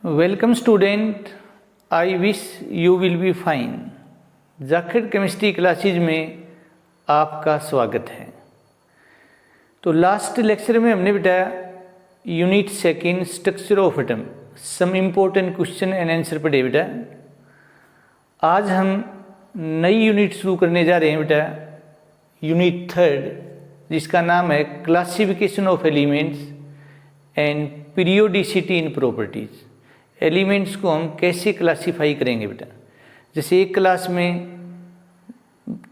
Welcome student, I wish you will be fine. Zakir chemistry classes में आपका स्वागत है। तो लास्ट लेक्चर में हमने बताया unit second structure of atom, some important question and answer पढ़े बेटा। आज हम नई यूनिट शुरू करने जा रहे हैं बेटा, यूनिट थर्ड, जिसका नाम है classification of elements and periodicity in properties. Elements को हम कैसे क्लासीफाई करेंगे बेटा। जैसे एक क्लास में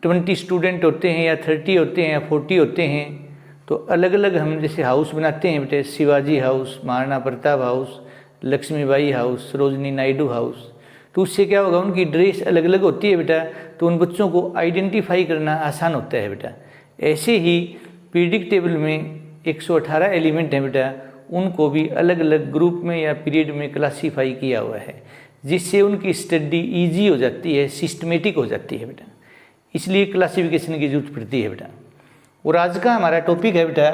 20 स्टूडेंट होते हैं या 30 होते हैं या 40 होते हैं, तो अलग अलग हम जैसे हाउस बनाते हैं बेटे, Shivaji house, Maharana Pratap house, Lakshmibai house, Sarojini Naidu house. तो उससे क्या होगा, उनकी ड्रेस अलग अलग होती है बेटा, तो उन बच्चों को आइडेंटिफाई करना आसान होता है बेटा। ऐसे ही पीरियडिक टेबल में 118 एलिमेंट हैं बेटा, उनको भी अलग अलग ग्रुप में या पीरियड में क्लासीफाई किया हुआ है, जिससे उनकी स्टडी इजी हो जाती है, सिस्टमेटिक हो जाती है बेटा। इसलिए क्लासिफिकेशन की जरूरत पड़ती है बेटा। और आज का हमारा टॉपिक है बेटा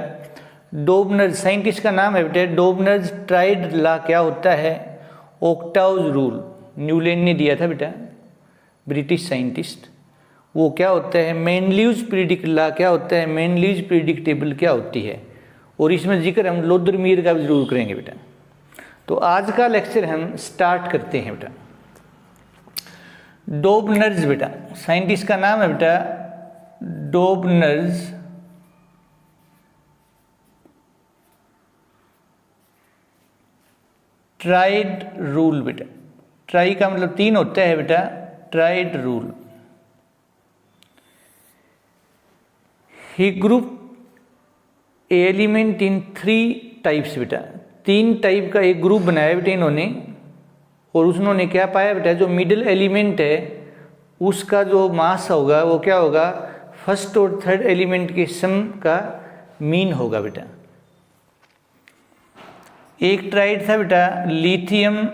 डॉबनर, साइंटिस्ट का नाम है बेटा डॉबनर्स ट्राइड लॉ। क्या होता है? ओक्टाव्स रूल, न्यूलैंड ने दिया था बेटा, ब्रिटिश साइंटिस्ट। वो क्या होता है? मेनलीव्स पीरियडिक लॉ क्या होता है? मेनलीव्स पीरियडिक टेबल क्या होती है? और इसमें जिक्र हम लोदरमीर का भी जरूर करेंगे बेटा। तो आज का लेक्चर हम स्टार्ट करते हैं बेटा। डॉबनर्स बेटा, साइंटिस्ट का नाम है बेटा डॉबनर्स ट्राइड रूल बेटा। ट्राई का मतलब 3 होता है बेटा, tried rule. He group element in 3 types बेटा। 3 टाइप का एक ग्रुप बनाया बेटा इन्होंने, और उन्होंने क्या पाया बेटा, जो मिडिल एलिमेंट है उसका जो मास होगा वो क्या होगा, फर्स्ट और थर्ड एलिमेंट के सम का मीन होगा बेटा। एक ट्राइड था बेटा लिथियम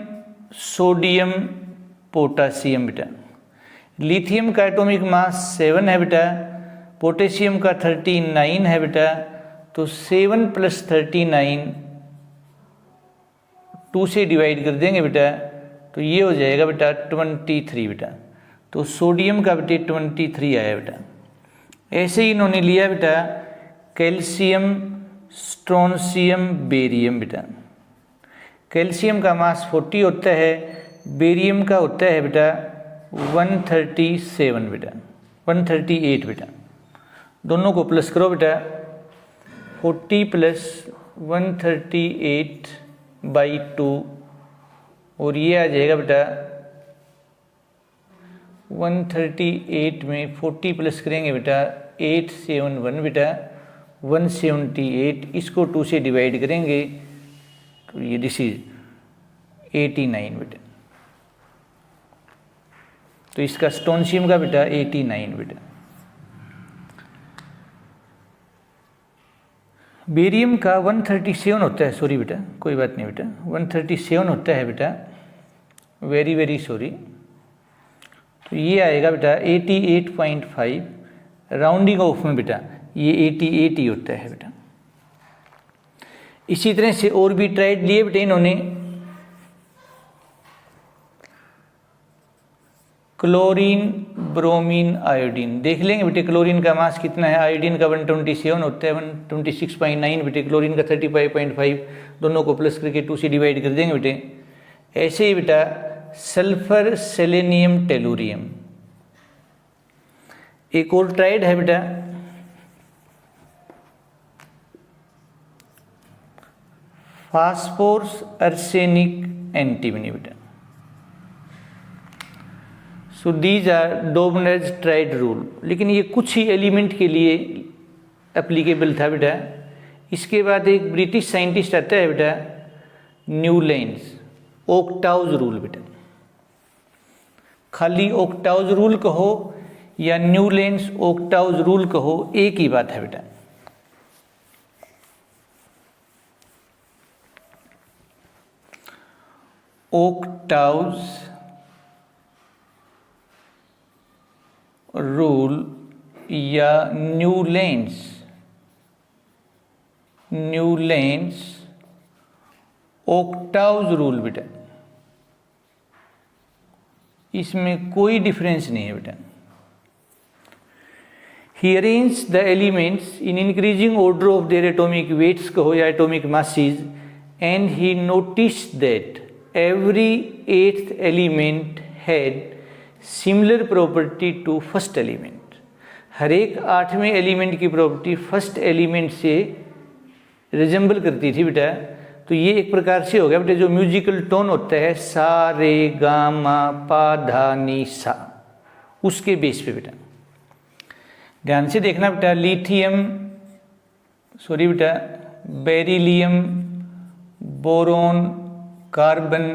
सोडियम पोटासियम बेटा। लिथियम का एटॉमिक मास 7 है बेटा, पोटेशियम का 39 है बेटा। तो 7 + 39 2 से डिवाइड कर देंगे बेटा, तो ये हो जाएगा बेटा 23 बेटा। तो सोडियम का बेटे 23 आया बेटा। ऐसे ही इन्होंने लिया बेटा कैल्शियम स्ट्रोंशियम बेरियम बेटा। कैल्शियम का मास 40 होता है, बेरियम का होता है बेटा 137 बेटा, 138 बेटा। दोनों को प्लस करो बेटा, 40 + 138/2, और ये आ जाएगा बेटा 138 में 40 प्लस करेंगे बेटा 871 बेटा 178। इसको 2 से डिवाइड करेंगे तो ये दिस इज 89 बेटा। तो इसका स्ट्रोंशियम का बेटा 89 बेटा। बेरियम का 137 होता है, सॉरी बेटा, कोई बात नहीं बेटा, 137 होता है बेटा, वेरी वेरी सॉरी। तो ये आएगा बेटा 88.5, राउंडिंग ऑफ में बेटा ये 88 ही होता है बेटा। इसी तरह से और भी ट्राइड लिए बेटा इन्होंने, क्लोरीन ब्रोमीन आयोडीन। देख लेंगे बेटे क्लोरीन का मास कितना है, आयोडीन का 127 होता है, 126.9 बेटे, क्लोरीन का 35.5। दोनों को प्लस करके 2 से डिवाइड कर देंगे बेटे। ऐसे ही बेटा सल्फर सेलेनियम टेलुरियम। एक और ट्राइड है बेटा फास्फोरस आर्सेनिक एंटीमनी बेटा। So these are Dobereiner's triad rule. लेकिन ये कुछ ही एलिमेंट के लिए एप्लीकेबल था बेटा। इसके बाद एक ब्रिटिश साइंटिस्ट आता है बेटा न्यूलैंड्स, ओक्टाव्स रूल बेटा। खाली ओक्टाव्स रूल कहो या न्यूलैंड्स ओक्टाव्स रूल कहो, एक ही बात है बेटा। ओक्टाव्स रूल या न्यूलैंड्स ओक्टाव्स रूल बेटा। इसमें कोई डिफरेंस नहीं है बेटा। He arranged the elements in increasing order of their atomic weights कहो या atomic masses, and he noticed that every eighth element had similar property to first element। हर एक आठवें एलिमेंट की प्रॉपर्टी फर्स्ट एलिमेंट से resemble करती थी बेटा। तो ये एक प्रकार से हो गया बेटा जो म्यूजिकल टोन होता है सा रे गा मा पा धा नी सा, उसके बेस पे बेटा। ध्यान से देखना बेटा, beryllium, boron, carbon,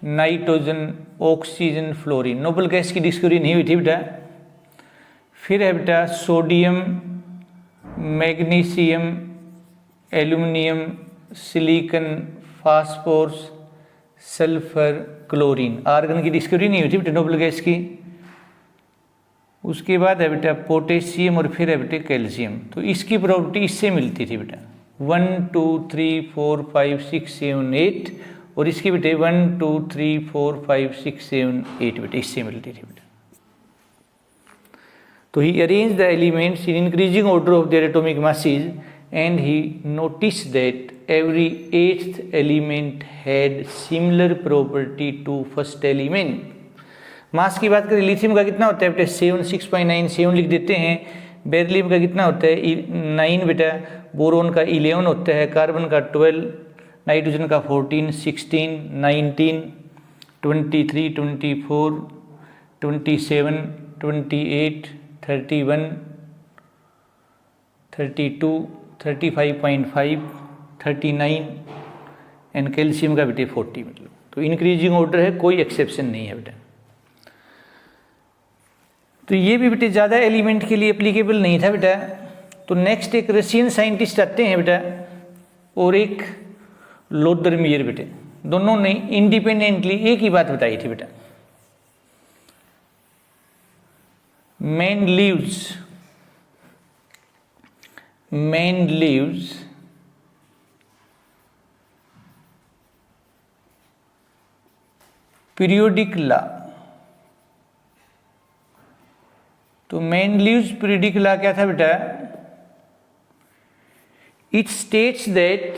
nitrogen, oxygen, fluorine, noble gas की डिस्कवरी नहीं हुई थी बेटा। फिर है बेटा sodium, magnesium, aluminium, silicon, phosphorus, sulphur, chlorine, argon की डिस्कवरी नहीं हुई थी बेटा नोबल गैस की। उसके बाद है बेटा पोटेशियम और फिर है बेटा कैल्शियम। तो इसकी प्रॉपर्टी इससे मिलती थी बेटा 1 2 3 4 5 6 7 8, और इसकी बेटे 1 2 3 4 5 6 7 8 बेटे इससे मिलती थी बेटा। तो he arrange the elements in increasing order of their atomic masses and he notice that every eighth element had similar property to first element. Mass की बात करें, लिथियम का कितना होता है बेटा 6.97 लिख देते हैं। बेरिलियम का कितना होता है 9 बेटा, बोरोन का 11 होता है, कार्बन का 12, नाइट्रोजन का 14, 16, 19, 23, 24, 27, 28, 31, 32, 35.5, 39 एंड कैल्शियम का बेटे 40 मतलब। तो इंक्रीजिंग ऑर्डर है, कोई एक्सेप्शन नहीं है बेटा। तो ये भी बेटे ज़्यादा एलिमेंट के लिए एप्लीकेबल नहीं था बेटा। तो नेक्स्ट एक रशियन साइंटिस्ट आते हैं बेटा और एक लोदरमियर बेटे, दोनों ने इंडिपेंडेंटली एक ही बात बताई थी बेटा। Mendeleev's periodic law. तो मेंडलीव्स पीरियोडिक लॉ क्या था बेटा? It states that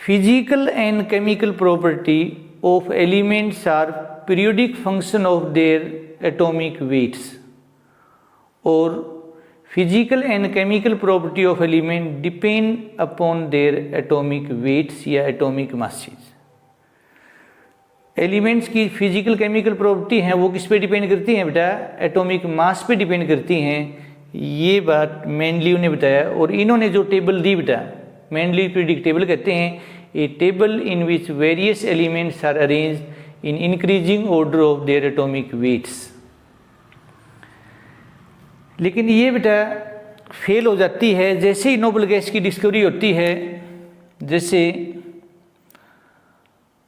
physical and chemical property of elements are periodic function of their atomic weights, और physical and chemical property of element depend upon their atomic weights या atomic masses. Elements की physical chemical property हैं वो किस पे depend करती हैं बेटा? एटॉमिक मास पे डिपेंड करती हैं। ये बात मेंडलीव ने बताया, और इन्होंने जो टेबल दी बेटा मेंडलीव पीरियोडिक टेबल कहते हैं, a table in which various elements are arranged in increasing order of their atomic weights. लेकिन ये बेटा फेल हो जाती है जैसे ही नोबल गैस की डिस्कवरी होती है। जैसे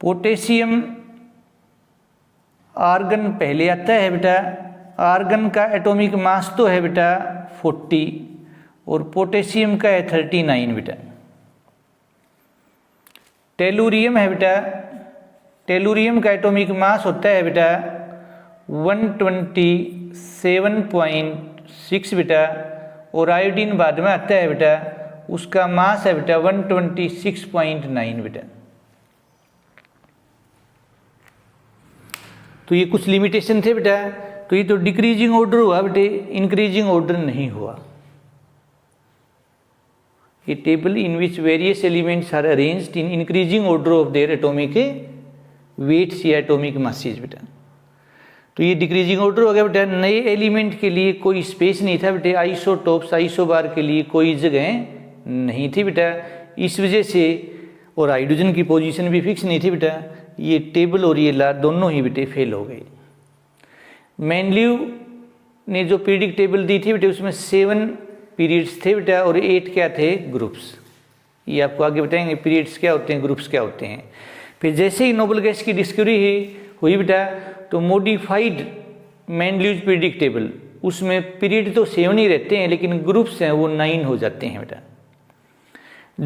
पोटेशियम, आर्गन पहले आता है बेटा। आर्गन का एटॉमिक मास तो है बेटा 40 और पोटेशियम का है 39 बेटा। टेलुरियम है बेटा, टेलुरियम का एटॉमिक मास होता है बेटा 127.6 बेटा, और आयोडीन बाद में आता है बेटा, उसका मास है बेटा 126.9 बेटा। तो ये कुछ लिमिटेशन थे बेटा। तो ये तो डिक्रीजिंग ऑर्डर हुआ बेटे, इंक्रीजिंग ऑर्डर नहीं हुआ। ये table in which various elements are arranged in increasing order of their atomic weights या एटॉमिक मासेस बेटा। तो ये डिक्रीजिंग ऑर्डर हो गया बेटा। नए एलिमेंट के लिए कोई स्पेस नहीं था बेटे, आइसोटोप्स आइसोबार के लिए कोई जगह नहीं थी बेटा। इस वजह से, और हाइड्रोजन की पोजीशन भी फिक्स नहीं थी बेटा, ये टेबल और ये लॉ दोनों ही बेटे फेल हो गए। मेंडलीव ने जो पीरियडिक टेबल दी थी बेटे उसमें 7 पीरियड्स थे बेटा और 8 क्या थे? ग्रुप्स। ये आपको आगे बताएंगे पीरियड्स क्या होते हैं, ग्रुप्स क्या होते हैं। फिर जैसे ही नोबल गैस की डिस्कवरी हुई बेटा, तो मॉडिफाइड मेंडलीव पीरियडिक टेबल, उसमें पीरियड तो 7 ही रहते हैं लेकिन ग्रुप्स हैं वो 9 हो जाते हैं बेटा।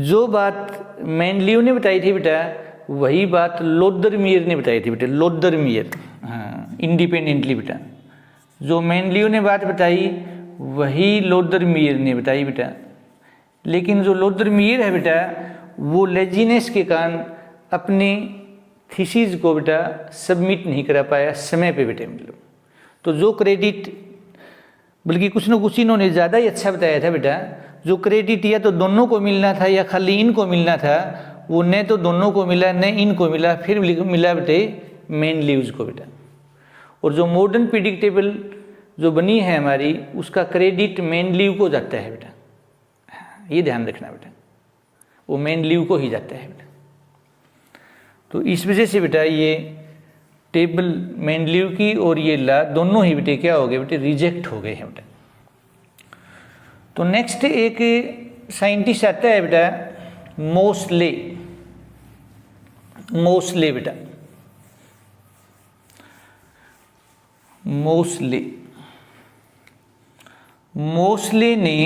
जो बात मेंडलीव ने बताई थी बेटा वही बात लोदरमियर ने बताई थी बेटा, लोदरमियर, हाँ, इंडिपेंडेंटली बेटा। जो मेंडलीव ने बात बताई वही लोदरमियर ने बताई बेटा। लेकिन जो लोदरमियर है बेटा वो लेजीनेस के कारण अपने थीसिस को बेटा सबमिट नहीं करा पाया समय पे बेटे, मतलब तो जो क्रेडिट, बल्कि कुछ न कुछ इन्होंने ज़्यादा ही अच्छा बताया था बेटा, जो क्रेडिट या तो दोनों को मिलना था या खाली इनको मिलना था, वो न तो दोनों को मिला न इनको मिला, फिर मिला बेटे मेंडलीव्स को बेटा। और जो मॉडर्न प्रिडिक्टेबल जो बनी है हमारी, उसका क्रेडिट मेंडलीव को जाता है बेटा, ये ध्यान रखना बेटा, वो मेंडलीव को ही जाता है बेटा। तो इस वजह से बेटा ये टेबल मेंडलीव की और ये ला दोनों ही बेटे क्या हो गए बेटे, रिजेक्ट हो गए हैं बेटा। तो नेक्स्ट एक साइंटिस्ट आता है बेटा मोसले, मोसले बेटा, मोसले। मोसले ने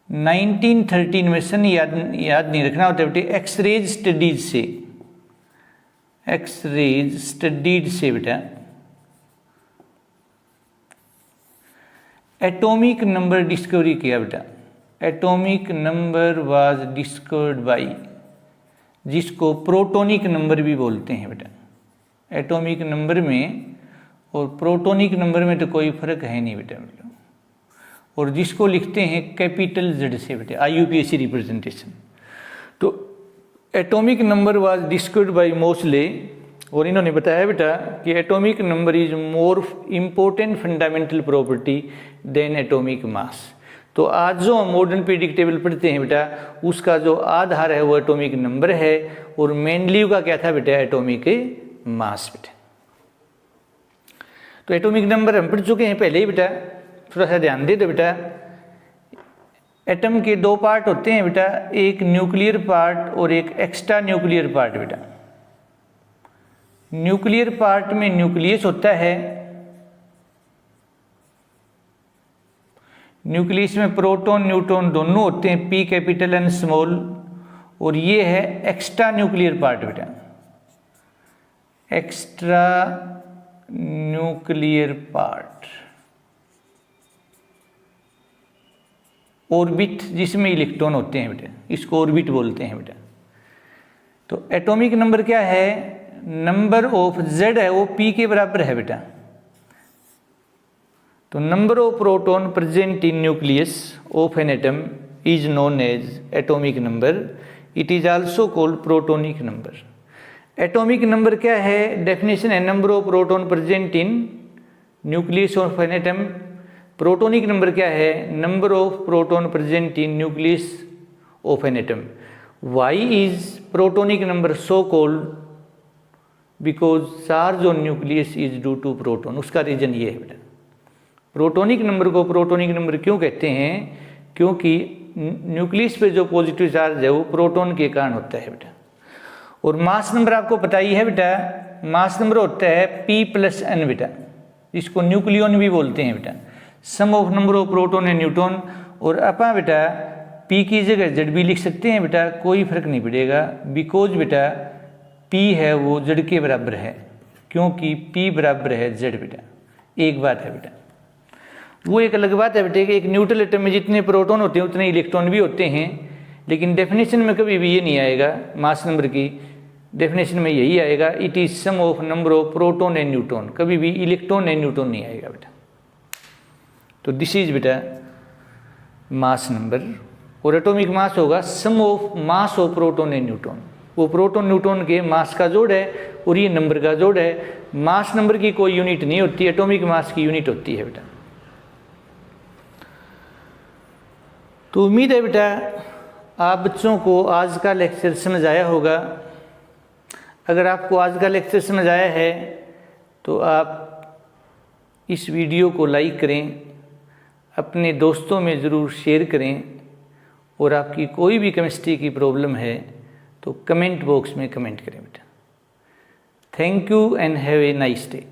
1913 में, सन याद नहीं रखना होता बेटे, एक्सरेज स्टडीज से, एक्सरेज स्टडीड से बेटा एटॉमिक नंबर डिस्कवरी किया बेटा। Atomic number was discovered bye, जिसको प्रोटोनिक नंबर भी बोलते हैं बेटा। एटॉमिक नंबर में और प्रोटोनिक नंबर में तो कोई फर्क है नहीं बेटा, मतलब और जिसको लिखते हैं कैपिटल जेड से बेटे, IUPAC रिप्रेजेंटेशन। तो atomic number was discovered by Moseley, और इन्होंने बताया बेटा कि atomic number is more important fundamental property than atomic mass. तो आज जो हम मॉडर्न प्रिडिक्टेबल पढ़ते हैं बेटा, उसका जो आधार है वो एटॉमिक नंबर है, और मेंडलीव का क्या था बेटा, एटॉमिक मास बेटा। तो एटॉमिक नंबर हम पढ़ चुके हैं पहले ही बेटा, थोड़ा सा ध्यान दे दो बेटा। एटम के दो पार्ट होते हैं बेटा, एक न्यूक्लियर पार्ट और एक एक्स्ट्रा न्यूक्लियर पार्ट बेटा। न्यूक्लियर पार्ट में न्यूक्लियस होता है, न्यूक्लियस में प्रोटॉन न्यूट्रॉन दोनों होते हैं, P कैपिटल N स्मॉल, और ये है एक्स्ट्रा न्यूक्लियर पार्ट बेटा, एक्स्ट्रा न्यूक्लियर पार्ट। ऑर्बिट जिसमें इलेक्ट्रॉन होते हैं बेटा, इसको ऑर्बिट बोलते हैं बेटा। तो एटॉमिक नंबर क्या है, नंबर ऑफ Z है वो P के बराबर है बेटा। तो number of proton present in nucleus of an atom is known as atomic number, it is also called protonic number. Atomic number क्या है, डेफिनेशन है number of proton present in nucleus of an atom. Protonic number क्या है, number of proton present in nucleus of an atom. Why is protonic number so called, because charge on nucleus is due to proton. उसका reason ये है बेटा, protonic number को protonic number क्यों कहते हैं, क्योंकि न्यूक्लियस पे जो पॉजिटिव चार्ज है वो प्रोटॉन के कारण होता है बेटा। और मास नंबर आपको पता ही है बेटा, मास नंबर होता है P+N बेटा, इसको न्यूक्लियन भी बोलते हैं बेटा, sum of number of proton and neutron. और अपन बेटा P की जगह Z भी लिख सकते हैं बेटा, कोई फर्क नहीं पड़ेगा, बिकॉज बेटा P है वो Z के बराबर है, क्योंकि P बराबर है Z बेटा। एक बात है बेटा, वो एक अलग बात है बेटे कि एक न्यूट्रल एटम में जितने प्रोटॉन होते हैं उतने इलेक्ट्रॉन भी होते हैं, लेकिन डेफिनेशन में कभी भी ये नहीं आएगा, मास नंबर की डेफिनेशन में यही आएगा, it is sum of number of proton and neutron, कभी भी इलेक्ट्रॉन एंड न्यूट्रॉन नहीं आएगा बेटा। तो दिस इज बेटा मास नंबर, और एटॉमिक मास होगा sum of mass of proton and neutron. वो प्रोटॉन न्यूट्रॉन के मास का जोड़ है और ये नंबर का जोड़ है। मास नंबर की कोई यूनिट नहीं होती, एटॉमिक मास की यूनिट होती है बेटा। तो उम्मीद है बेटा आप बच्चों को आज का लेक्चर समझ आया होगा। अगर आपको आज का लेक्चर समझ आया है तो आप इस वीडियो को लाइक करें, अपने दोस्तों में ज़रूर शेयर करें, और आपकी कोई भी केमिस्ट्री की प्रॉब्लम है तो कमेंट बॉक्स में कमेंट करें बेटा। Thank you and have a nice day.